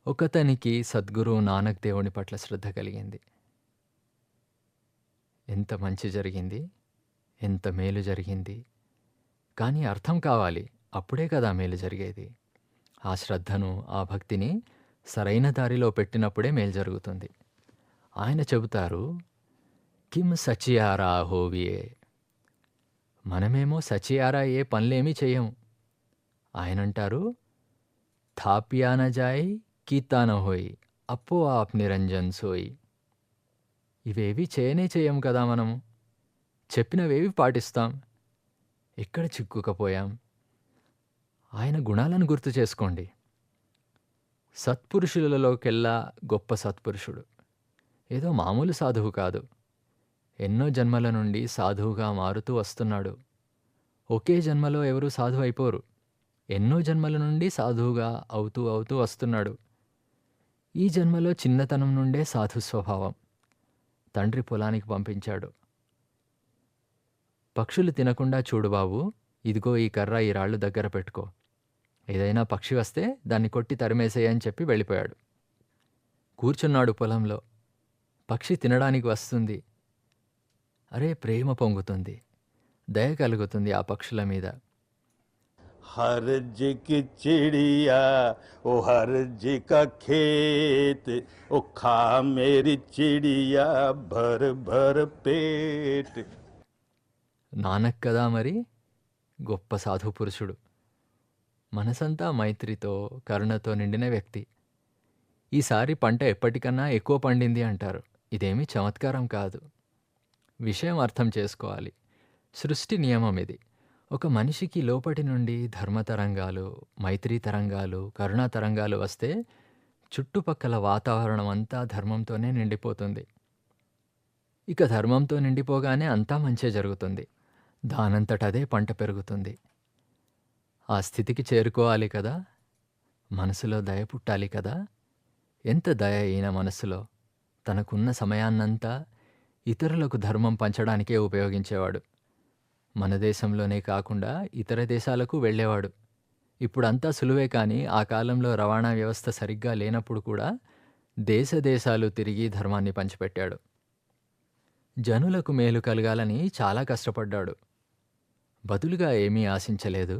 ఒకతనికి సద్గురువు నానక్ దేవుని పట్ల శ్రద్ధ కలిగింది. ఎంత మంచి జరిగింది, ఎంత మేలు జరిగింది. కానీ అర్థం కావాలి. అప్పుడే కదా మేలు జరిగేది. ఆ శ్రద్ధను, ఆ భక్తిని సరైన దారిలో పెట్టినప్పుడే మేలు జరుగుతుంది. ఆయన చెబుతారు, కిమ్ సచియారా హోవియే. మనమేమో సచియారా ఏ పనులేమీ చెయ్యం. ఆయనంటారు, థాపియా న జాయ్ కీతా న హోయ్ అప్పో ఆప్ నిరంజన్ సోయ్. ఇవేవి చేయనే చెయ్యం కదా మనము. చెప్పినవేవి పాటిస్తాం. ఎక్కడ చిక్కుకపోయాం. ఆయన గుణాలను గుర్తు చేసుకోండి. సత్పురుషులలోకెల్లా గొప్ప సత్పురుషుడు. ఏదో మామూలు సాధువు కాదు. ఎన్నో జన్మల నుండి సాధువుగా మారుతూ వస్తున్నాడు. ఒకే జన్మలో ఎవరూ సాధువు అయిపోరు. ఎన్నో జన్మల నుండి సాధువుగా అవుతూ అవుతూ వస్తున్నాడు. ఈ జన్మలో చిన్నతనం నుండే సాధు స్వభావం. తండ్రి పొలానికి పంపించాడు. పక్షులు తినకుండా చూడు బాబు, ఇదిగో ఈ కర్ర ఈ రాళ్ళు దగ్గర పెట్టుకో. ఏదైనా పక్షి వస్తే దాన్ని కొట్టి తరిమేసేయ్ అని చెప్పి వెళ్ళిపోయాడు. కూర్చున్నాడు పొలంలో. పక్షి తినడానికి వస్తుంది. అరే ప్రేమ పొంగుతుంది, దయ కలుగుతుంది ఆ పక్షుల మీద. हर्ज की चिड़िया ओ हर्ज का खेत ओ खा मेरी चिड़िया भर भर पेट. నానక్ కదా మరి గొప్ప సాధు పురుషుడు. మనసంతా మైత్రితో, కరుణతో నిండిన వ్యక్తి. ఈసారి పంట ఎప్పటికన్నా ఎక్కువ పండింది అంటారు. ఇదేమీ చమత్కారం కాదు. విషయం అర్థం చేసుకోవాలి. సృష్టి నియమం ఇది. ఒక మనిషికి లోపటి నుండి ధర్మ తరంగాలు, మైత్రీ తరంగాలు, కరుణా తరంగాలు వస్తే చుట్టుపక్కల వాతావరణం అంతా ధర్మంతోనే నిండిపోతుంది. ఇక ధర్మంతో నిండిపోగానే అంతా మంచే జరుగుతుంది. దానంతటదే పంట పెరుగుతుంది. ఆ స్థితికి చేరుకోవాలి కదా. మనసులో దయ పుట్టాలి కదా. ఎంత దయ ఈయన మనసులో. తనకున్న సమయాన్నంతా ఇతరులకు ధర్మం పంచడానికే ఉపయోగించేవాడు. మన దేశంలోనే కాకుండా ఇతర దేశాలకు వెళ్ళేవాడు. ఇప్పుడంతా సులువే, కానీ ఆ కాలంలో రవాణా వ్యవస్థ సరిగ్గా లేనప్పుడు కూడా దేశాలు తిరిగి ధర్మాన్ని పంచిపెట్టాడు. జనులకు మేలు కలగాలని చాలా కష్టపడ్డాడు. బదులుగా ఏమీ ఆశించలేదు.